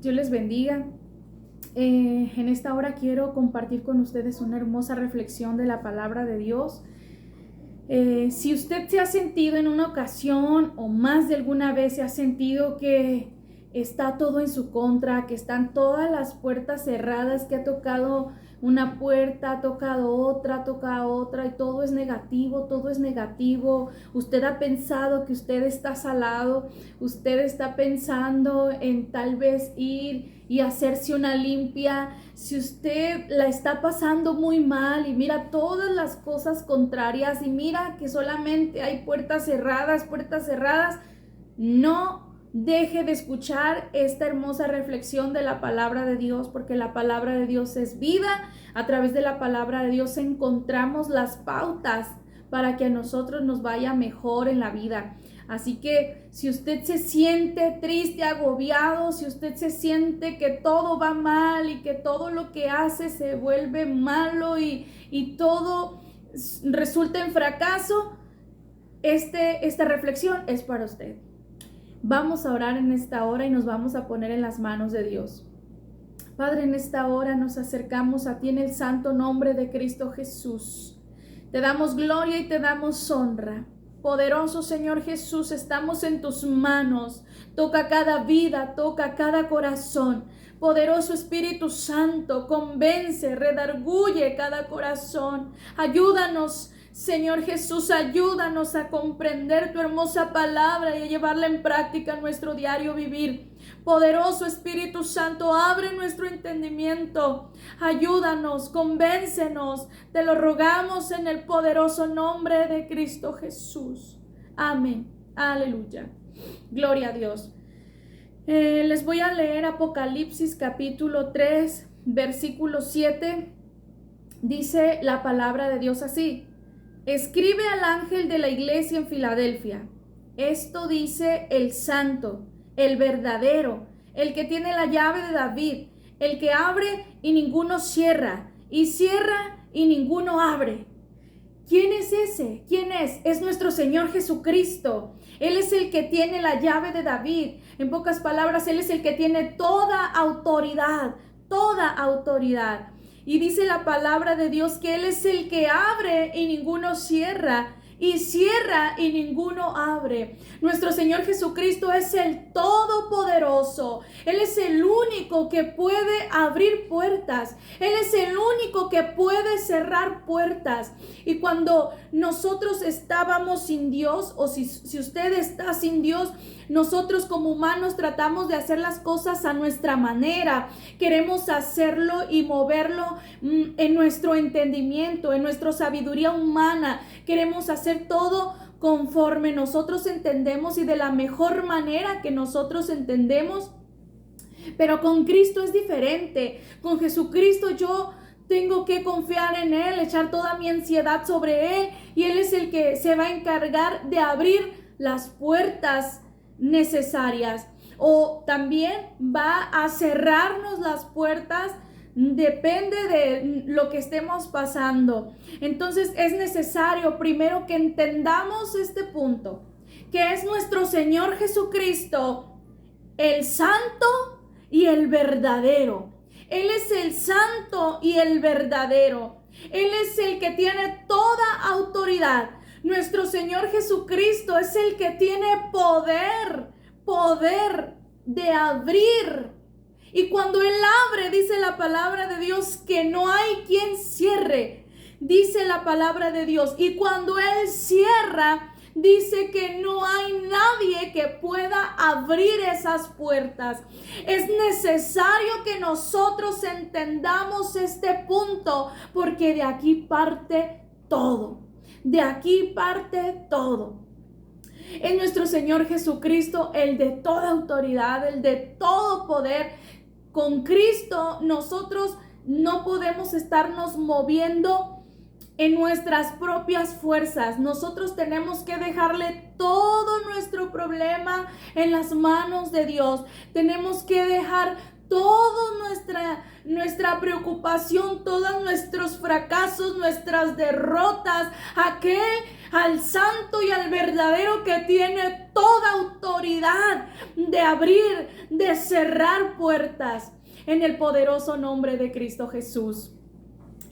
Dios les bendiga. En esta hora quiero compartir con ustedes una hermosa reflexión de la palabra de Dios. Si usted se ha sentido en una ocasión o más de alguna vez se ha sentido que está todo en su contra, que están todas las puertas cerradas, que ha tocado una puerta, ha tocado otra y todo es negativo. Usted ha pensado que usted está salado, usted está pensando en tal vez ir y hacerse una limpia. Si usted la está pasando muy mal y mira todas las cosas contrarias y mira que solamente hay puertas cerradas, no deje de escuchar esta hermosa reflexión de la palabra de Dios, porque la palabra de Dios es vida. A través de la palabra de Dios encontramos las pautas para que a nosotros nos vaya mejor en la vida. Así que si usted se siente triste, agobiado, si usted se siente que todo va mal y que todo lo que hace se vuelve malo y todo resulta en fracaso, esta reflexión es para usted. Vamos a orar en esta hora y nos vamos a poner en las manos de Dios. Padre, en esta hora nos acercamos a ti en el santo nombre de Cristo Jesús. Te damos gloria y te damos honra. Poderoso Señor Jesús, estamos en tus manos. Toca cada vida, toca cada corazón. Poderoso Espíritu Santo, convence, redarguye cada corazón. Ayúdanos, Señor Jesús, ayúdanos a comprender tu hermosa palabra y a llevarla en práctica en nuestro diario vivir. Poderoso Espíritu Santo, abre nuestro entendimiento. Ayúdanos, convéncenos. Te lo rogamos en el poderoso nombre de Cristo Jesús. Amén. Aleluya. Gloria a Dios. Les voy a leer Apocalipsis capítulo 3, versículo 7. Dice la palabra de Dios así: escribe al ángel de la iglesia en Filadelfia. Esto dice el santo, el verdadero, el que tiene la llave de David, el que abre y ninguno cierra, y cierra y ninguno abre. ¿Quién es ese? ¿Quién es? Es nuestro Señor Jesucristo. Él es el que tiene la llave de David. En pocas palabras, Él es el que tiene toda autoridad, toda autoridad. Y dice la palabra de Dios que Él es el que abre y ninguno cierra, y cierra y ninguno abre. Nuestro Señor Jesucristo es el Todopoderoso. Él es el único que puede abrir puertas. Él es el único que puede cerrar puertas. Y cuando nosotros estábamos sin Dios, o si usted está sin Dios, nosotros como humanos tratamos de hacer las cosas a nuestra manera. Queremos hacerlo y moverlo en nuestro entendimiento, en nuestra sabiduría humana. Queremos hacer todo conforme nosotros entendemos y de la mejor manera que nosotros entendemos. Pero con Cristo es diferente. Con Jesucristo yo tengo que confiar en Él, echar toda mi ansiedad sobre Él, y Él es el que se va a encargar de abrir las puertas necesarias, o también va a cerrarnos las puertas. Depende de lo que estemos pasando. Entonces es necesario primero que entendamos este punto, que es nuestro Señor Jesucristo, el santo y el verdadero. Él es el santo y el verdadero. Él es el que tiene toda autoridad. Nuestro Señor Jesucristo es el que tiene poder de abrir. Y cuando Él abre, dice la palabra de Dios que no hay quien cierre. Dice la palabra de Dios. Y cuando Él cierra, dice que no hay nadie que pueda abrir esas puertas. Es necesario que nosotros entendamos este punto, porque de aquí parte todo. De aquí parte todo. Es nuestro Señor Jesucristo, el de toda autoridad, el de todo poder. Con Cristo nosotros no podemos estarnos moviendo en nuestras propias fuerzas. Nosotros tenemos que dejarle todo nuestro problema en las manos de Dios. Tenemos que dejar toda nuestra preocupación, todos nuestros fracasos, nuestras derrotas, al santo y al verdadero que tiene toda autoridad de abrir, de cerrar puertas, en el poderoso nombre de Cristo Jesús.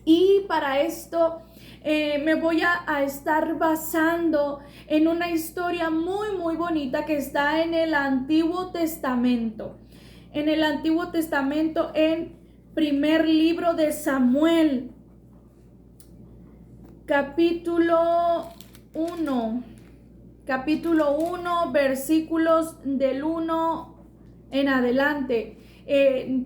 Y para esto me voy a estar basando en una historia muy, muy bonita que está en el Antiguo Testamento. En el Antiguo Testamento, en primer libro de Samuel, capítulo 1, versículos del 1 en adelante.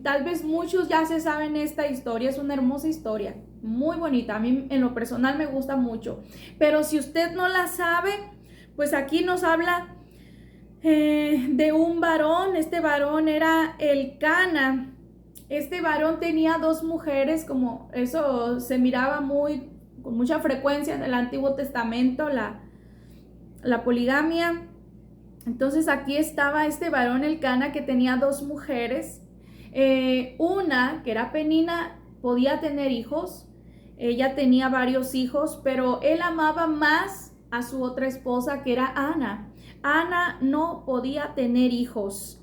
Tal vez muchos ya se saben esta historia, es una hermosa historia, muy bonita, a mí en lo personal me gusta mucho, pero si usted no la sabe, pues aquí nos habla de un varón. Este varón era Elcana. Este varón tenía 2 mujeres, como eso se miraba con mucha frecuencia en el Antiguo Testamento, la poligamia. Entonces aquí estaba este varón Elcana que tenía 2 mujeres. Una, que era Penina, podía tener hijos. Ella tenía varios hijos, pero él amaba más a su otra esposa, que era Ana. Ana no podía tener hijos,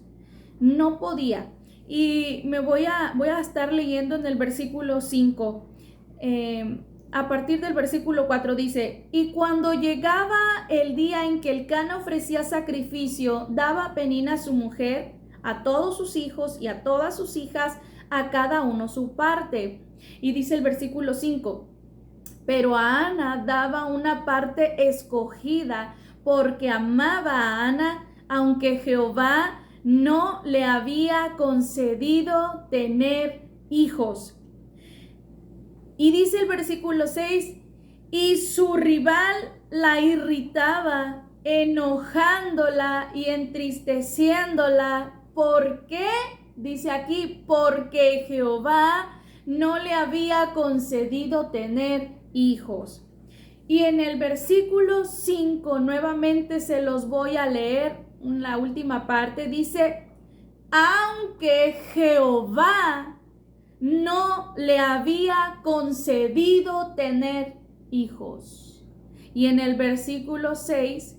no podía. Y me voy a estar leyendo en el versículo 5. A partir del versículo 4 dice: y cuando llegaba el día en que Elcana ofrecía sacrificio, daba Penina a su mujer, a todos sus hijos y a todas sus hijas, a cada uno su parte. Y dice el versículo 5: pero a Ana daba una parte escogida, porque amaba a Ana, aunque Jehová no le había concedido tener hijos. Y dice el versículo 6: y su rival la irritaba, enojándola y entristeciéndola. ¿Por qué? Dice aquí: porque Jehová no le había concedido tener hijos. Y en el versículo 5 nuevamente se los voy a leer, la última parte, dice: aunque Jehová no le había concedido tener hijos. Y en el versículo 6,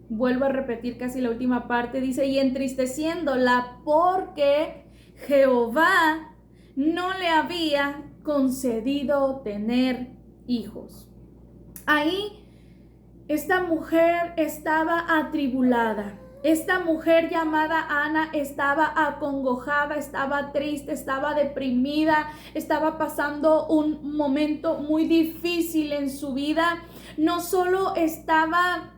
vuelvo a repetir casi la última parte, dice: y entristeciéndola, porque Jehová no le había concedido tener hijos. Ahí esta mujer estaba atribulada. Esta mujer llamada Ana estaba acongojada, estaba triste, estaba deprimida, estaba pasando un momento muy difícil en su vida. No solo estaba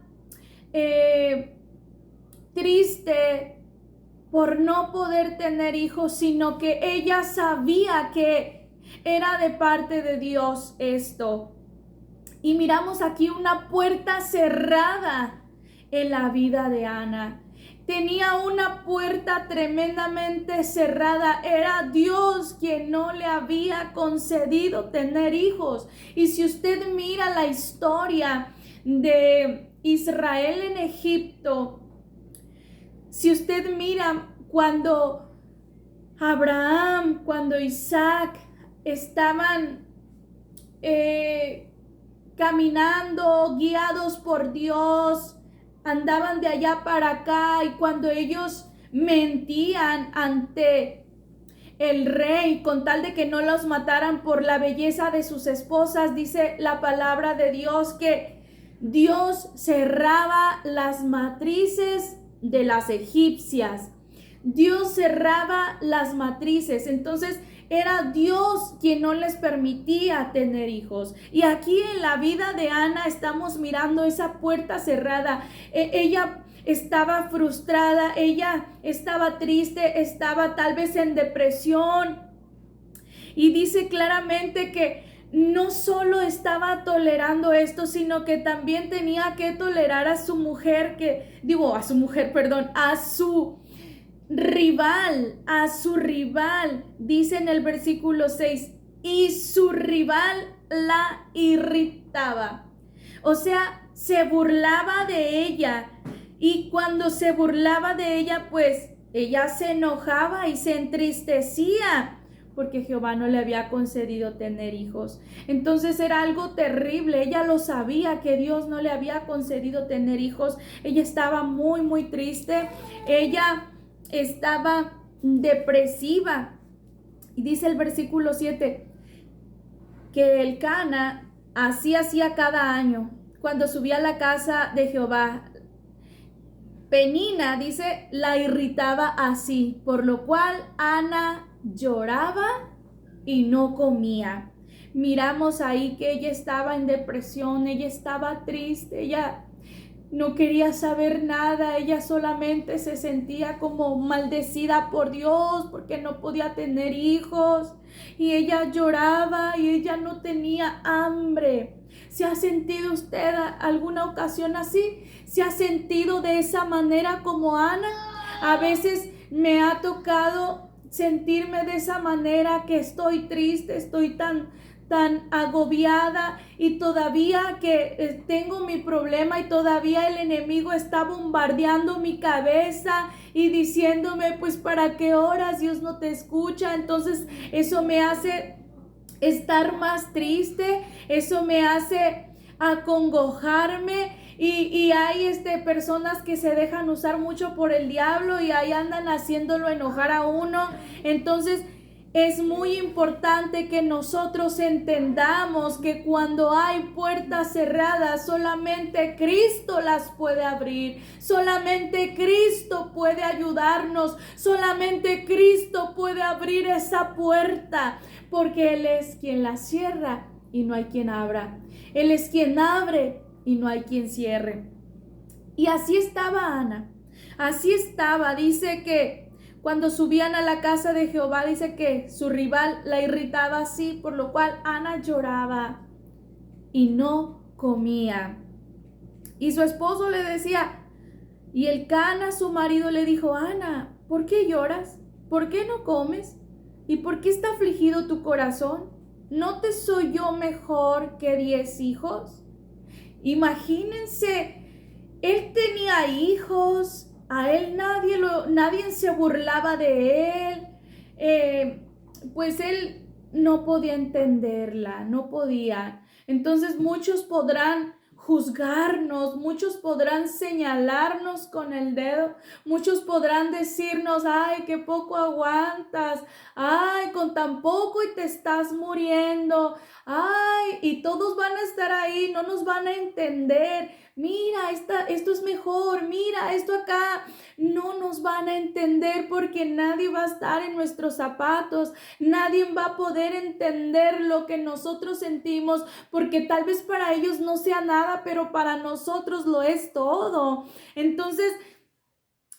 triste por no poder tener hijos, sino que ella sabía que era de parte de Dios esto. Y miramos aquí una puerta cerrada en la vida de Ana. Tenía una puerta tremendamente cerrada. Era Dios quien no le había concedido tener hijos. Y si usted mira la historia de Israel en Egipto, si usted mira cuando Abraham, cuando Isaac estaban caminando, guiados por Dios, andaban de allá para acá, y cuando ellos mentían ante el rey con tal de que no los mataran por la belleza de sus esposas, dice la palabra de Dios que Dios cerraba las matrices de las egipcias. Dios cerraba las matrices. Entonces era Dios quien no les permitía tener hijos. Y aquí en la vida de Ana estamos mirando esa puerta cerrada. Ella estaba frustrada, ella estaba triste, estaba tal vez en depresión. Y dice claramente que no solo estaba tolerando esto, sino que también tenía que tolerar a su mujer, a su rival, dice en el versículo 6, y su rival la irritaba. O sea, se burlaba de ella, y cuando se burlaba de ella, pues ella se enojaba y se entristecía porque Jehová no le había concedido tener hijos. Entonces era algo terrible. Ella lo sabía, que Dios no le había concedido tener hijos. Ella estaba muy, muy triste. Ella estaba depresiva. Y dice el versículo 7 que el Cana así hacía cada año cuando subía a la casa de Jehová. Penina, dice, la irritaba así, por lo cual Ana lloraba y no comía. Miramos ahí que ella estaba en depresión, ella estaba triste, ella no quería saber nada, ella solamente se sentía como maldecida por Dios porque no podía tener hijos, y ella lloraba y ella no tenía hambre. ¿Se ha sentido usted alguna ocasión así? ¿Se ha sentido de esa manera como Ana? A veces me ha tocado sentirme de esa manera, que estoy triste, estoy tan agobiada, y todavía que tengo mi problema y todavía el enemigo está bombardeando mi cabeza y diciéndome, pues ¿para qué oras? Dios no te escucha. Entonces eso me hace estar más triste, eso me hace acongojarme, y hay personas que se dejan usar mucho por el diablo y ahí andan haciéndolo enojar a uno. Entonces es muy importante que nosotros entendamos que cuando hay puertas cerradas, solamente Cristo las puede abrir, solamente Cristo puede ayudarnos, solamente Cristo puede abrir esa puerta, porque Él es quien la cierra y no hay quien abra. Él es quien abre y no hay quien cierre. Y así estaba Ana, así estaba. Dice que cuando subían a la casa de Jehová, dice que su rival la irritaba así, por lo cual Ana lloraba y no comía. Y su esposo le decía, y el Cana, su marido, le dijo, Ana, ¿por qué lloras? ¿Por qué no comes? ¿Y por qué está afligido tu corazón? ¿No te soy yo mejor que 10 hijos? Imagínense, él tenía hijos, a él nadie se burlaba de él, pues él no podía entenderla, no podía. Entonces muchos podrán juzgarnos, muchos podrán señalarnos con el dedo, muchos podrán decirnos, ay, qué poco aguantas, ay, con tan poco y te estás muriendo, ay, y todos van a estar ahí, no nos van a entender, mira, esto es mejor, mira, esto acá. No nos van a entender porque nadie va a estar en nuestros zapatos, nadie va a poder entender lo que nosotros sentimos, porque tal vez para ellos no sea nada, pero para nosotros lo es todo. Entonces,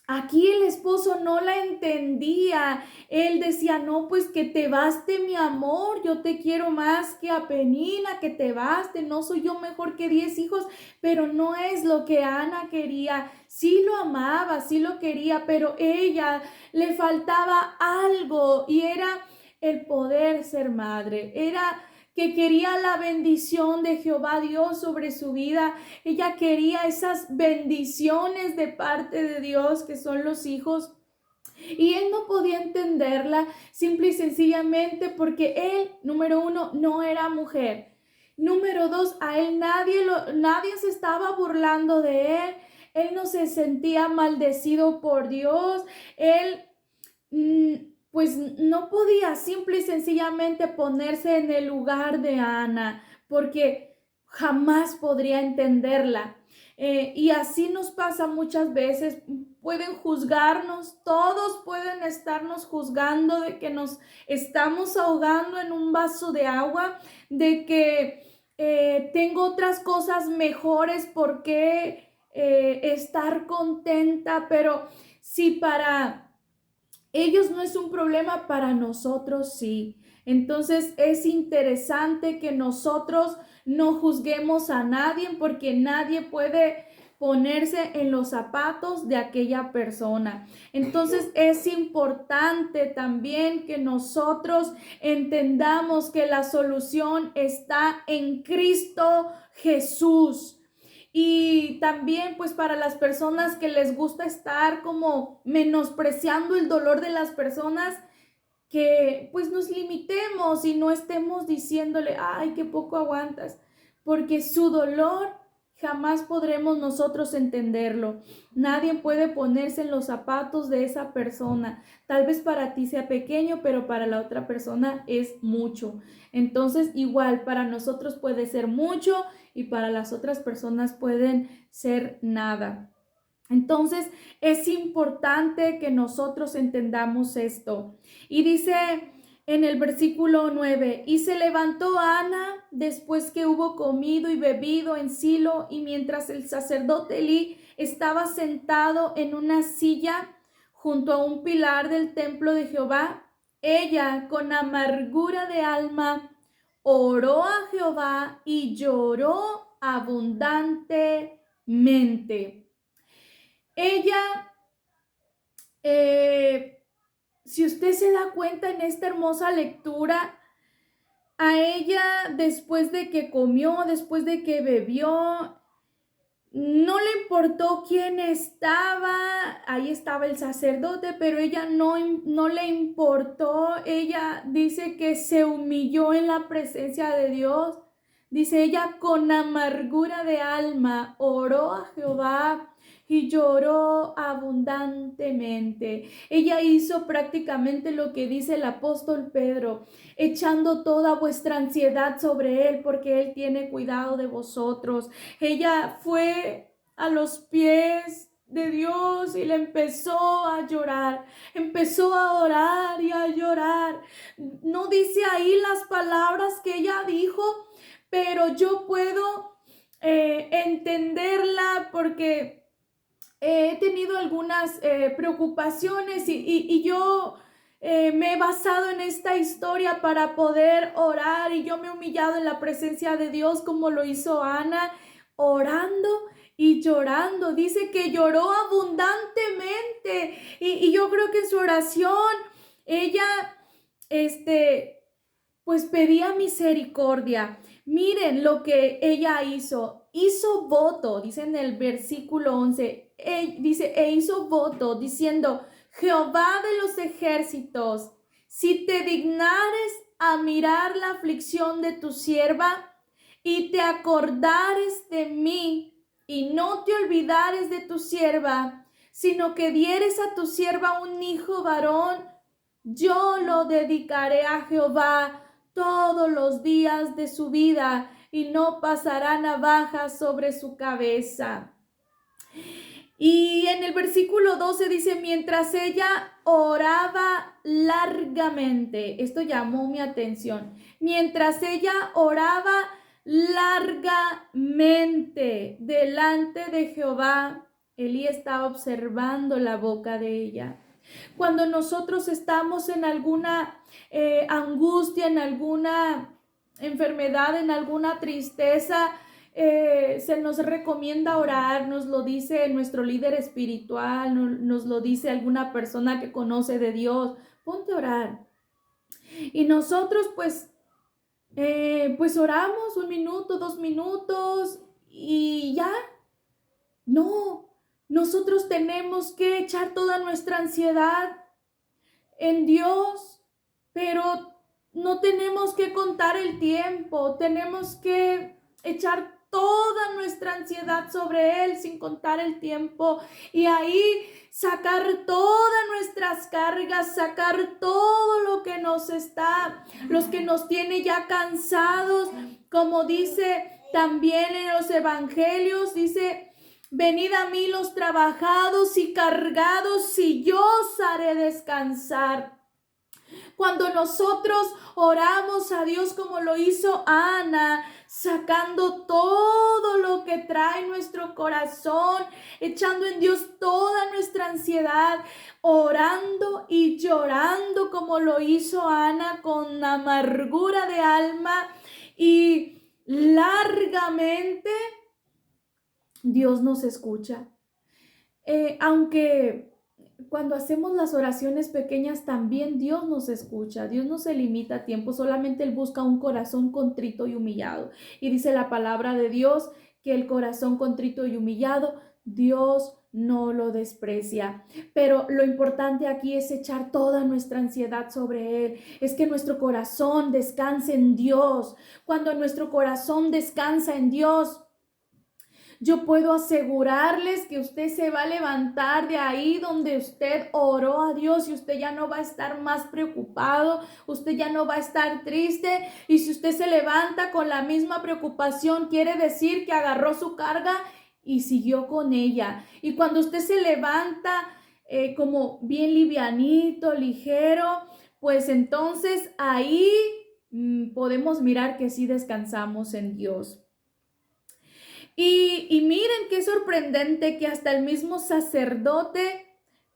aquí el esposo no la entendía. Él decía, no, pues que te baste mi amor, yo te quiero más que a Penina, que te baste, no soy yo mejor que 10 hijos, pero no es lo que Ana quería. Sí lo amaba, sí lo quería, pero ella le faltaba algo, y era el poder ser madre, era que quería la bendición de Jehová Dios sobre su vida. Ella quería esas bendiciones de parte de Dios, que son los hijos. Y él no podía entenderla, simple y sencillamente porque él, número uno, no era mujer. Número dos, a él nadie se estaba burlando de él. Él no se sentía maldecido por Dios. Él pues no podía simple y sencillamente ponerse en el lugar de Ana, porque jamás podría entenderla. Y así nos pasa muchas veces. Pueden juzgarnos, todos pueden estarnos juzgando de que nos estamos ahogando en un vaso de agua, de que tengo otras cosas mejores por qué estar contenta, pero si para ellos no es un problema, para nosotros sí. Entonces es interesante que nosotros no juzguemos a nadie, porque nadie puede ponerse en los zapatos de aquella persona. Entonces es importante también que nosotros entendamos que la solución está en Cristo Jesús. Y también pues para las personas que les gusta estar como menospreciando el dolor de las personas, que pues nos limitemos y no estemos diciéndole, ay, qué poco aguantas, porque su dolor jamás podremos nosotros entenderlo. Nadie puede ponerse en los zapatos de esa persona. Tal vez para ti sea pequeño, pero para la otra persona es mucho. Entonces, igual para nosotros puede ser mucho y para las otras personas pueden ser nada. Entonces es importante que nosotros entendamos esto. Y dice en el versículo 9, y se levantó Ana después que hubo comido y bebido en Silo, y mientras el sacerdote Elí estaba sentado en una silla junto a un pilar del templo de Jehová, ella con amargura de alma oró a Jehová y lloró abundantemente. Ella, si usted se da cuenta en esta hermosa lectura, a ella después de que comió, después de que bebió, no le importó quién estaba, ahí estaba el sacerdote, pero ella no le importó. Ella dice que se humilló en la presencia de Dios. Dice ella, con amargura de alma oró a Jehová y lloró abundantemente. Ella hizo prácticamente lo que dice el apóstol Pedro, echando toda vuestra ansiedad sobre él, porque él tiene cuidado de vosotros. Ella fue a los pies de Dios y le empezó a llorar, empezó a orar y a llorar. No dice ahí las palabras que ella dijo, pero yo puedo entenderla porque he tenido algunas preocupaciones y yo me he basado en esta historia para poder orar, y yo me he humillado en la presencia de Dios como lo hizo Ana, orando y llorando. Dice que lloró abundantemente y yo creo que en su oración ella pues pedía misericordia. Miren lo que ella hizo. Hizo voto, dice en el versículo 11, dice, e hizo voto diciendo, Jehová de los ejércitos, si te dignares a mirar la aflicción de tu sierva y te acordares de mí y no te olvidares de tu sierva, sino que dieres a tu sierva un hijo varón, yo lo dedicaré a Jehová todos los días de su vida y no pasará navaja sobre su cabeza. Y en el versículo 12 dice, mientras ella oraba largamente, esto llamó mi atención, mientras ella oraba largamente delante de Jehová, Elí estaba observando la boca de ella. Cuando nosotros estamos en alguna angustia, en alguna enfermedad, en alguna tristeza, se nos recomienda orar, nos lo dice nuestro líder espiritual, nos lo dice alguna persona que conoce de Dios, ponte a orar. Y nosotros pues oramos 1 minuto, 2 minutos y ya. No, nosotros tenemos que echar toda nuestra ansiedad en Dios, pero no tenemos que contar el tiempo, tenemos que echar toda nuestra ansiedad sobre Él sin contar el tiempo y ahí sacar todas nuestras cargas, sacar todo lo que los que nos tiene ya cansados, como dice también en los evangelios, dice, venid a mí los trabajados y cargados y yo os haré descansar. Cuando nosotros oramos a Dios como lo hizo Ana, sacando todo lo que trae nuestro corazón, echando en Dios toda nuestra ansiedad, orando y llorando como lo hizo Ana con amargura de alma y largamente, Dios nos escucha. Aunque cuando hacemos las oraciones pequeñas también Dios nos escucha. Dios no se limita a tiempo, solamente Él busca un corazón contrito y humillado. Y dice la palabra de Dios que el corazón contrito y humillado, Dios no lo desprecia. Pero lo importante aquí es echar toda nuestra ansiedad sobre Él. Es que nuestro corazón descanse en Dios. Cuando nuestro corazón descansa en Dios, yo puedo asegurarles que usted se va a levantar de ahí donde usted oró a Dios y usted ya no va a estar más preocupado, usted ya no va a estar triste. Y si usted se levanta con la misma preocupación, quiere decir que agarró su carga y siguió con ella. Y cuando usted se levanta como bien livianito, ligero, pues entonces ahí podemos mirar que sí descansamos en Dios. Y miren qué sorprendente que hasta el mismo sacerdote,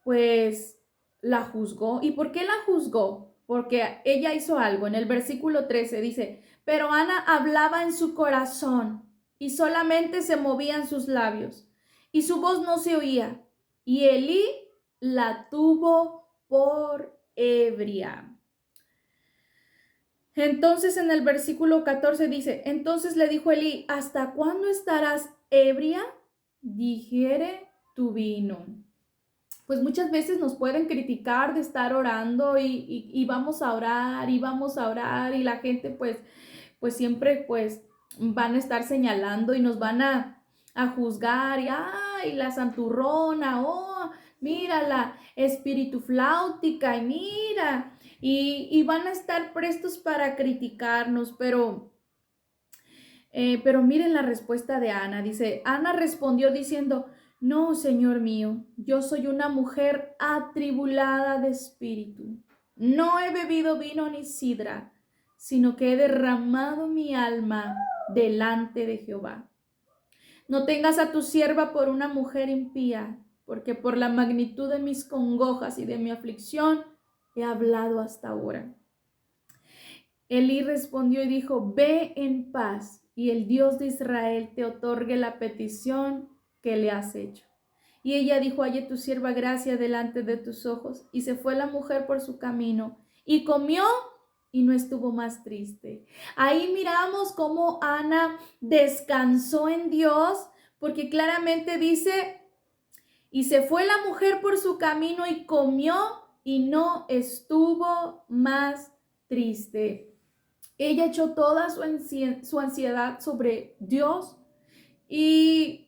pues, la juzgó. ¿Y por qué la juzgó? Porque ella hizo algo. En el versículo 13 dice, pero Ana hablaba en su corazón y solamente se movían sus labios y su voz no se oía. Y Elí la tuvo por ebria. Entonces en el versículo 14 dice, entonces le dijo Elí, ¿hasta cuándo estarás ebria? Digiere tu vino. Pues muchas veces nos pueden criticar de estar orando y vamos a orar y vamos a orar y la gente pues siempre pues van a estar señalando y nos van a juzgar y ay, la santurrona, oh, mira la espíritu flautica y mira. Y van a estar prestos para criticarnos, pero miren la respuesta de Ana. Dice, Ana respondió diciendo, no, Señor mío, yo soy una mujer atribulada de espíritu. No he bebido vino ni sidra, sino que he derramado mi alma delante de Jehová. No tengas a tu sierva por una mujer impía, porque por la magnitud de mis congojas y de mi aflicción, he hablado hasta ahora. Elí respondió y dijo, ve en paz y el Dios de Israel te otorgue la petición que le has hecho. Y ella dijo, halle tu sierva gracia delante de tus ojos. Y se fue la mujer por su camino y comió y no estuvo más triste. Ahí miramos cómo Ana descansó en Dios, porque claramente dice, y se fue la mujer por su camino y comió y no estuvo más triste. Ella echó toda su ansiedad sobre Dios y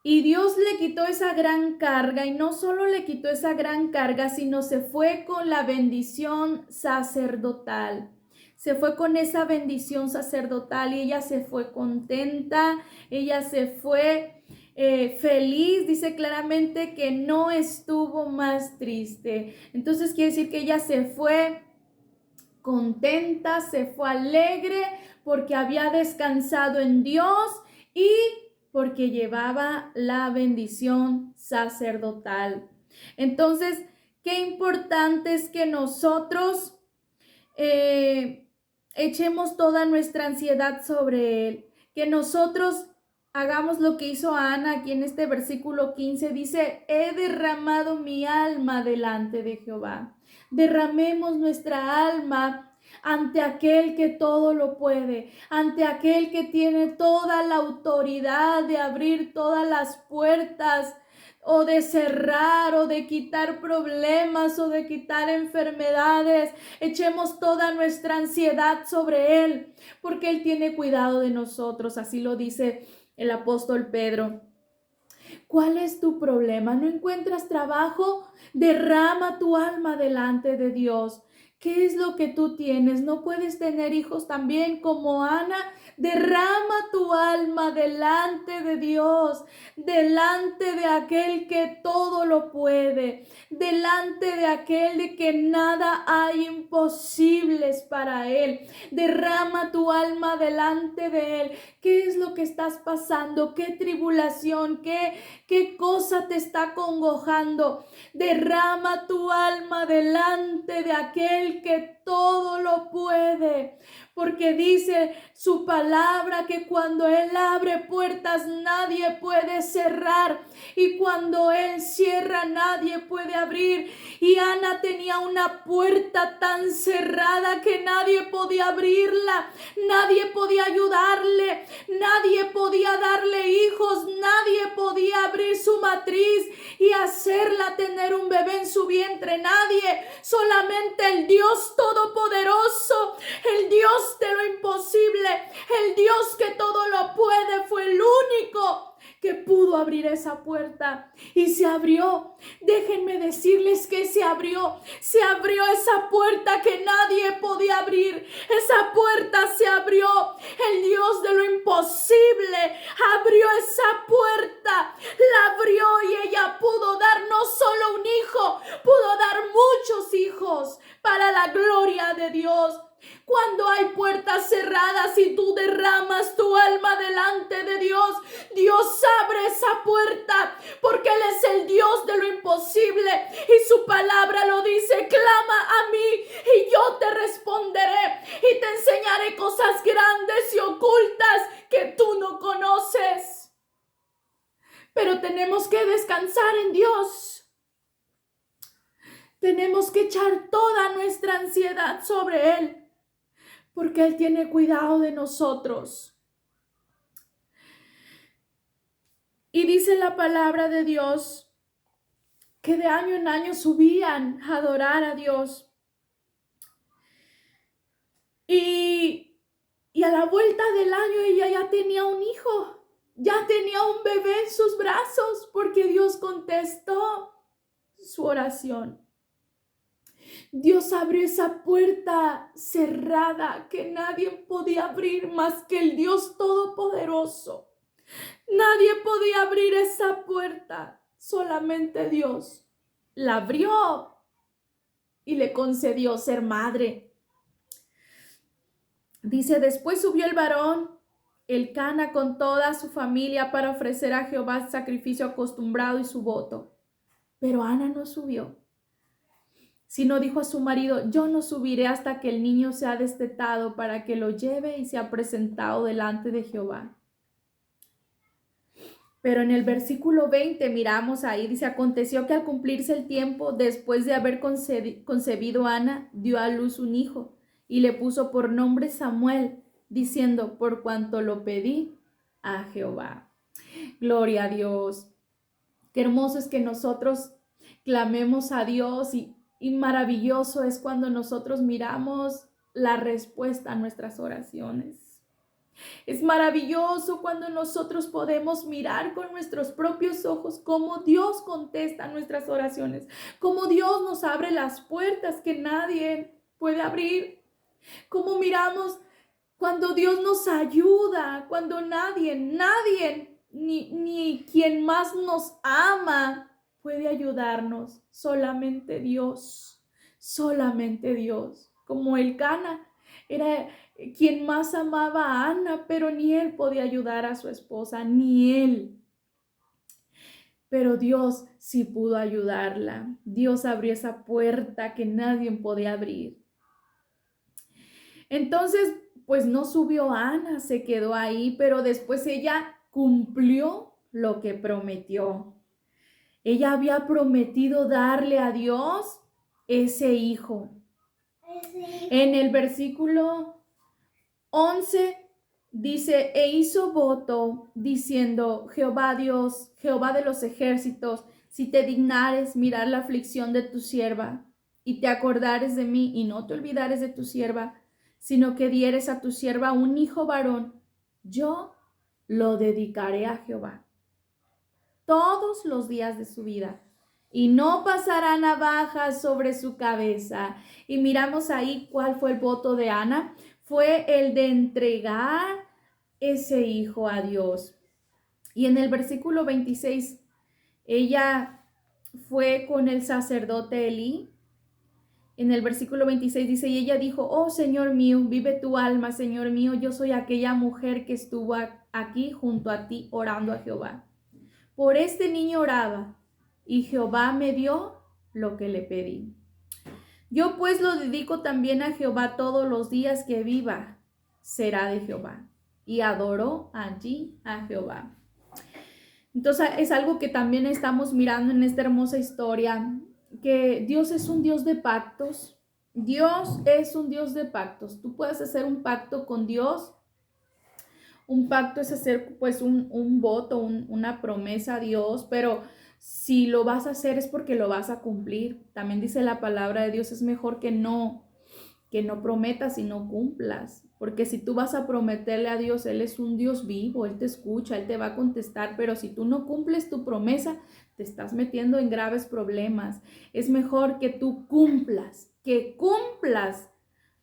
Dios le quitó esa gran carga, y no solo le quitó esa gran carga, sino se fue con la bendición sacerdotal. Se fue con esa bendición sacerdotal y ella se fue contenta, ella se fue feliz. Dice claramente que no estuvo más triste. Entonces quiere decir que ella se fue contenta, se fue alegre porque había descansado en Dios y porque llevaba la bendición sacerdotal. Entonces, qué importante es que nosotros echemos toda nuestra ansiedad sobre Él, que nosotros hagamos lo que hizo Ana aquí en este versículo 15, dice, he derramado mi alma delante de Jehová. Derramemos nuestra alma ante aquel que todo lo puede, ante aquel que tiene toda la autoridad de abrir todas las puertas, o de cerrar, o de quitar problemas, o de quitar enfermedades. Echemos toda nuestra ansiedad sobre Él, porque Él tiene cuidado de nosotros. Así lo dice el apóstol Pedro. ¿Cuál es tu problema? ¿No encuentras trabajo? Derrama tu alma delante de Dios. ¿Qué es lo que tú tienes? ¿No puedes tener hijos también como Ana? Derrama tu alma delante de Dios, delante de aquel que todo lo puede, delante de aquel de que nada hay imposibles para Él. Derrama tu alma delante de Él. ¿Qué es lo que estás pasando? ¿Qué tribulación? ¿Qué cosa te está congojando? Derrama tu alma delante de aquel que todo lo puede, porque dice su palabra que cuando Él abre puertas nadie puede cerrar y cuando Él cierra nadie puede abrir. Y Ana tenía una puerta tan cerrada que nadie podía abrirla, nadie podía ayudarle, nadie podía darle hijos, nadie podía abrir su matriz y hacerla tener un bebé en su vientre, nadie, solamente el Dios todopoderoso, el Dios de lo imposible, el Dios que todo lo puede, fue el único que pudo abrir esa puerta y se abrió. Déjenme decirles que se abrió esa puerta que nadie podía abrir. Esa puerta se abrió. El Dios de lo imposible abrió esa puerta, la abrió y ella pudo dar no solo un hijo, pudo dar muchos hijos para la gloria de Dios. Cuando hay puertas cerradas y tú derramas tu alma delante de Dios, Dios abre esa puerta porque Él es el Dios de lo imposible y su palabra lo dice: clama a mí y yo te responderé y te enseñaré cosas grandes y ocultas que tú no conoces. Pero tenemos que descansar en Dios. Tenemos que echar toda nuestra ansiedad sobre Él, porque Él tiene cuidado de nosotros. Y dice la palabra de Dios que de año en año subían a adorar a Dios. Y a la vuelta del año ella ya tenía un hijo, ya tenía un bebé en sus brazos, porque Dios contestó su oración. Dios abrió esa puerta cerrada que nadie podía abrir más que el Dios Todopoderoso. Nadie podía abrir esa puerta, solamente Dios la abrió y le concedió ser madre. Dice: después subió el varón Elcana con toda su familia para ofrecer a Jehová el sacrificio acostumbrado y su voto. Pero Ana no subió, sino dijo a su marido: yo no subiré hasta que el niño sea destetado, para que lo lleve y sea presentado delante de Jehová. Pero en el versículo 20 miramos ahí, dice: aconteció que al cumplirse el tiempo, después de haber concebido Ana, dio a luz un hijo y le puso por nombre Samuel, diciendo: por cuanto lo pedí a Jehová. Gloria a Dios. Qué hermoso es que nosotros clamemos a Dios y maravilloso es cuando nosotros miramos la respuesta a nuestras oraciones. Es maravilloso cuando nosotros podemos mirar con nuestros propios ojos cómo Dios contesta nuestras oraciones, cómo Dios nos abre las puertas que nadie puede abrir, cómo miramos cuando Dios nos ayuda, cuando nadie, ni quien más nos ama puede ayudarnos, solamente Dios, como Elcana era quien más amaba a Ana, pero ni él podía ayudar a su esposa, ni él. Pero Dios sí pudo ayudarla. Dios abrió esa puerta que nadie podía abrir. Entonces, pues no subió Ana, se quedó ahí, pero después ella cumplió lo que prometió. Ella había prometido darle a Dios ese hijo. En el versículo 11 dice: e hizo voto diciendo: Jehová Dios, Jehová de los ejércitos, si te dignares mirar la aflicción de tu sierva y te acordares de mí y no te olvidares de tu sierva, sino que dieres a tu sierva un hijo varón, yo lo dedicaré a Jehová todos los días de su vida, y no pasará navaja sobre su cabeza. Y miramos ahí cuál fue el voto de Ana. Fue el de entregar ese hijo a Dios. Y en el versículo 26, ella fue con el sacerdote Elí. En el versículo 26 dice: y ella dijo: oh Señor mío, vive tu alma, Señor mío, yo soy aquella mujer que estuvo aquí junto a ti orando a Jehová. Por este niño oraba, y Jehová me dio lo que le pedí. Yo pues lo dedico también a Jehová todos los días que viva, será de Jehová. Y adoró allí a Jehová. Entonces es algo que también estamos mirando en esta hermosa historia, que Dios es un Dios de pactos. Dios es un Dios de pactos. Tú puedes hacer un pacto con Dios. Un pacto es hacer pues un voto, una promesa a Dios, pero si lo vas a hacer es porque lo vas a cumplir. También dice la palabra de Dios, es mejor que no prometas y no cumplas. Porque si tú vas a prometerle a Dios, Él es un Dios vivo, Él te escucha, Él te va a contestar, pero si tú no cumples tu promesa, te estás metiendo en graves problemas. Es mejor que tú cumplas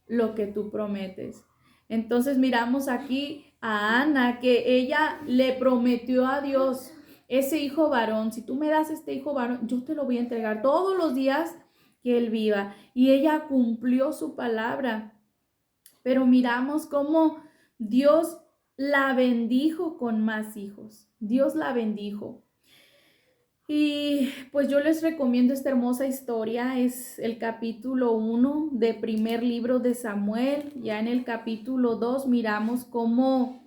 lo que tú prometes. Entonces miramos aquí a Ana, que ella le prometió a Dios ese hijo varón. Si tú me das este hijo varón, yo te lo voy a entregar todos los días que él viva. Y ella cumplió su palabra. Pero miramos cómo Dios la bendijo con más hijos. Dios la bendijo. Y pues yo les recomiendo esta hermosa historia. Es el capítulo 1 del primer libro de Samuel. Ya en el capítulo 2 miramos cómo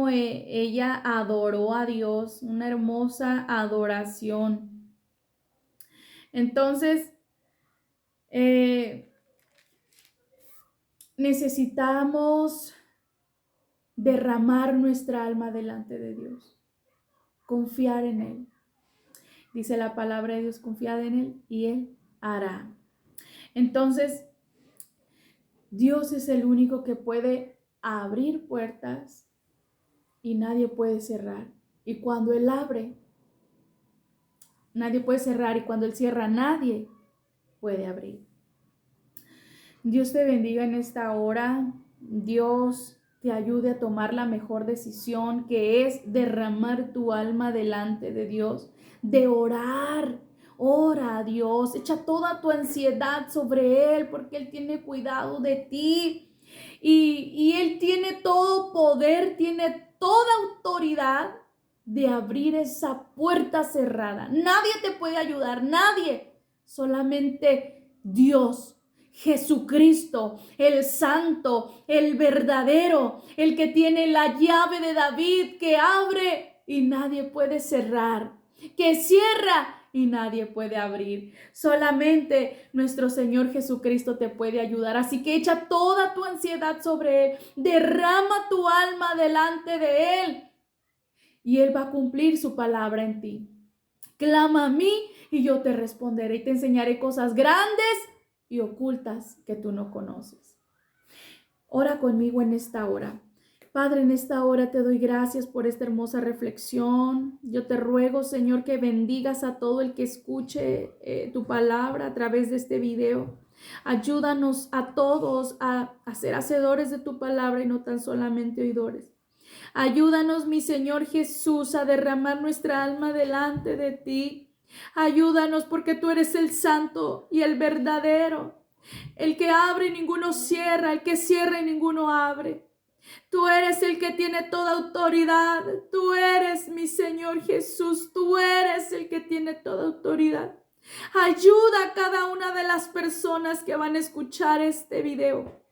ella adoró a Dios, una hermosa adoración. Entonces, necesitamos derramar nuestra alma delante de Dios, confiar en Él. Dice la palabra de Dios, confiad en Él y Él hará. Entonces, Dios es el único que puede abrir puertas y nadie puede cerrar. Y cuando Él abre, nadie puede cerrar, y cuando Él cierra, nadie puede abrir. Dios te bendiga en esta hora. Dios te ayude a tomar la mejor decisión, que es derramar tu alma delante de Dios, de orar. Ora a Dios, echa toda tu ansiedad sobre Él, porque Él tiene cuidado de ti. Y Él tiene todo poder, tiene toda autoridad de abrir esa puerta cerrada. Nadie te puede ayudar, nadie, solamente Dios. Jesucristo, el santo, el verdadero, el que tiene la llave de David, que abre y nadie puede cerrar, que cierra y nadie puede abrir. Solamente nuestro Señor Jesucristo te puede ayudar. Así que echa toda tu ansiedad sobre Él, derrama tu alma delante de Él y Él va a cumplir su palabra en ti. Clama a mí y yo te responderé y te enseñaré cosas grandes y ocultas que tú no conoces. Ora conmigo en esta hora. Padre, en esta hora te doy gracias por esta hermosa reflexión. Yo te ruego, Señor, que bendigas a todo el que escuche tu palabra a través de este video. Ayúdanos a todos a ser hacedores de tu palabra y no tan solamente oidores. Ayúdanos, mi Señor Jesús, a derramar nuestra alma delante de ti. Ayúdanos, porque tú eres el santo y el verdadero, el que abre y ninguno cierra, el que cierra y ninguno abre. Tú eres el que tiene toda autoridad. Tú eres mi Señor Jesús. Tú eres el que tiene toda autoridad. Ayuda a cada una de las personas que van a escuchar este video.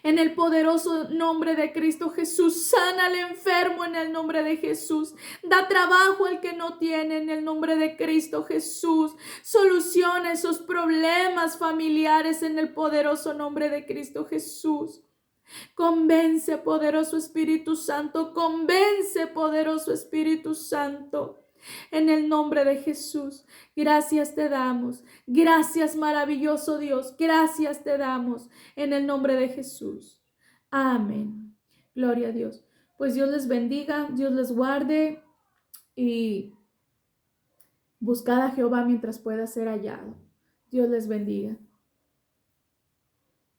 En el poderoso nombre de Cristo Jesús, sana al enfermo en el nombre de Jesús. Da trabajo al que no tiene en el nombre de Cristo Jesús. Soluciona esos problemas familiares en el poderoso nombre de Cristo Jesús. Convence, poderoso Espíritu Santo. Convence, poderoso Espíritu Santo. En el nombre de Jesús, gracias te damos. Gracias, maravilloso Dios. Gracias te damos en el nombre de Jesús. Amén. Gloria a Dios. Pues Dios les bendiga, Dios les guarde y buscad a Jehová mientras pueda ser hallado. Dios les bendiga.